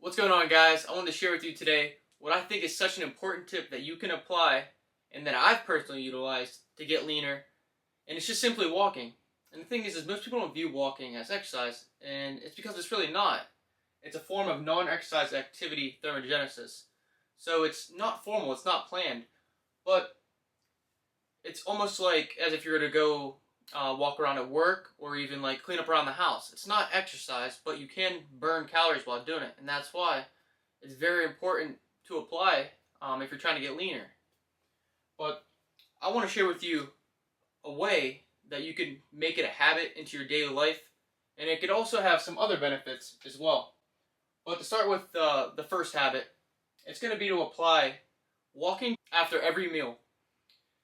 What's going on, guys? I wanted to share with you today what I think is such an important tip that you can apply and that I've personally utilized to get leaner, and it's just simply walking. And the thing is most people don't view walking as exercise, and it's because it's really not. It's a form of non-exercise activity thermogenesis. So it's not formal, it's not planned, but it's almost like as if you were to go walk around at work or even like clean up around the house. It's not exercise, but you can burn calories while doing it, and that's why it's very important to apply if you're trying to get leaner. But I want to share with you a way that you can make it a habit into your daily life, and it could also have some other benefits as well. But to start with the first habit, it's going to be to apply walking after every meal.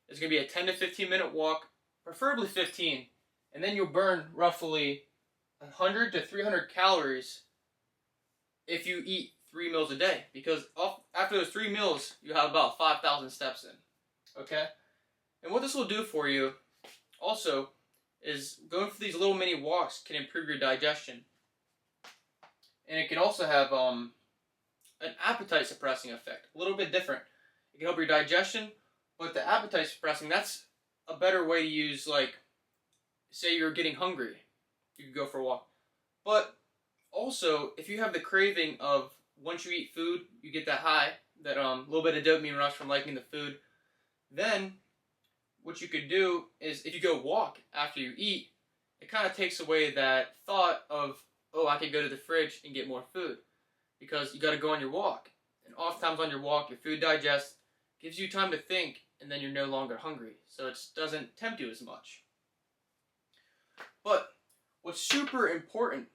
It's going to be a 10 to 15 minute walk, preferably 15, and then you'll burn roughly 100 to 300 calories if you eat 3 meals a day, because after those 3 meals you have about 5,000 steps in. Okay? And what this will do for you also is going for these little mini walks can improve your digestion, and it can also have an appetite suppressing effect, a little bit different. It can help your digestion, but the appetite suppressing, that's a better way to use, like, say you're getting hungry, you could go for a walk. But also, if you have the craving of once you eat food, you get that high, that little bit of dopamine rush from liking the food, then what you could do is if you go walk after you eat, it kind of takes away that thought of, oh, I could go to the fridge and get more food, because you got to go on your walk. And oftentimes on your walk, your food digests, gives you time to think, and then you're no longer hungry, so it doesn't tempt you as much. But what's super important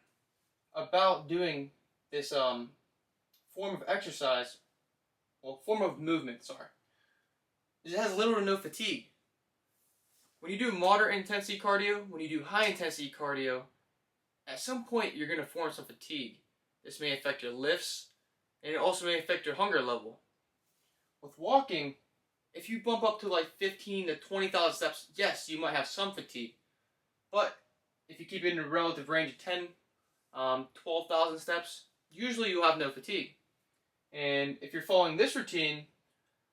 about doing this form of exercise, form of movement, is it has little to no fatigue. When you do moderate intensity cardio, when you do high intensity cardio, at some point you're going to form some fatigue. This may affect your lifts, and it also may affect your hunger level. With walking, if you bump up to like 15 to 20,000 steps, yes, you might have some fatigue. But if you keep it in a relative range of 10, 12,000 steps, usually you'll have no fatigue. And if you're following this routine,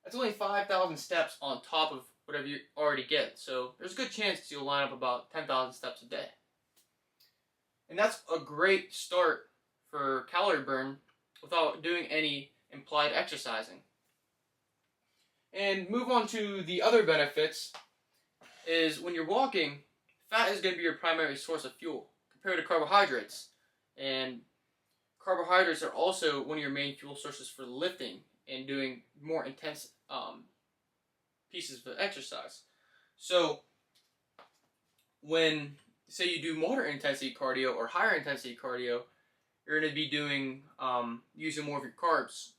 that's only 5,000 steps on top of whatever you already get. So there's a good chance you'll line up about 10,000 steps a day. And that's a great start for calorie burn without doing any implied exercising. And move on to the other benefits is when you're walking, fat is going to be your primary source of fuel compared to carbohydrates. And carbohydrates are also one of your main fuel sources for lifting and doing more intense pieces of exercise. So when, say, you do moderate intensity cardio or higher intensity cardio, you're going to be doing using more of your carbs.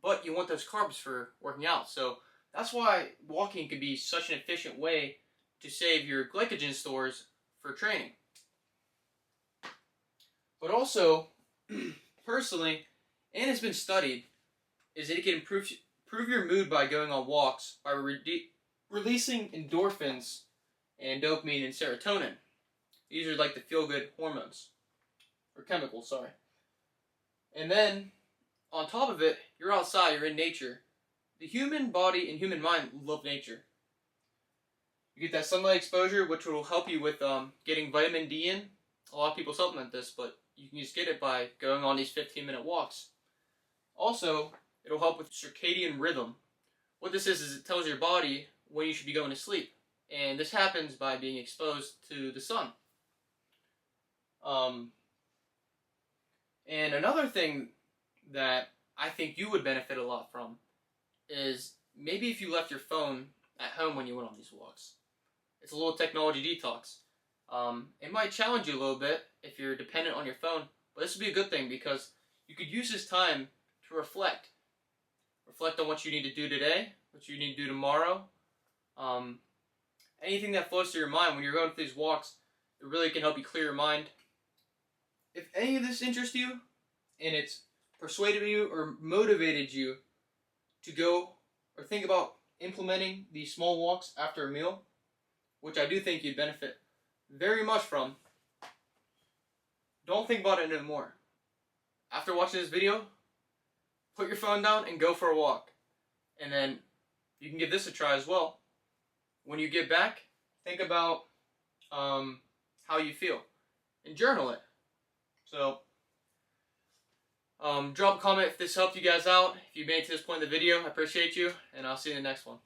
But you want those carbs for working out. So that's why walking can be such an efficient way to save your glycogen stores for training. But also, personally, and it's been studied, is that it can improve your mood by going on walks by releasing endorphins and dopamine and serotonin. These are like the feel-good hormones, or chemicals, sorry. And then, on top of it, you're outside, you're in nature. The human body and human mind love nature. You get that sunlight exposure, which will help you with getting vitamin D in. A lot of people supplement this, but you can just get it by going on these 15-minute walks. Also, it'll help with circadian rhythm. What this is it tells your body when you should be going to sleep. And this happens by being exposed to the sun. And another thing that I think you would benefit a lot from is maybe if you left your phone at home when you went on these walks. It's a little technology detox. It might challenge you a little bit if you're dependent on your phone, but this would be a good thing because you could use this time to reflect. Reflect on what you need to do today, what you need to do tomorrow. Anything that flows through your mind when you're going through these walks, it really can help you clear your mind. If any of this interests you, and it's persuaded you or motivated you to go or think about implementing these small walks after a meal, which I do think you'd benefit very much from, don't think about it anymore. after watching this video, put your phone down and go for a walk. And then you can give this a try as well. When you get back, think about how you feel and journal it. So drop a comment if this helped you guys out. If you made it to this point in the video, I appreciate you, and I'll see you in the next one.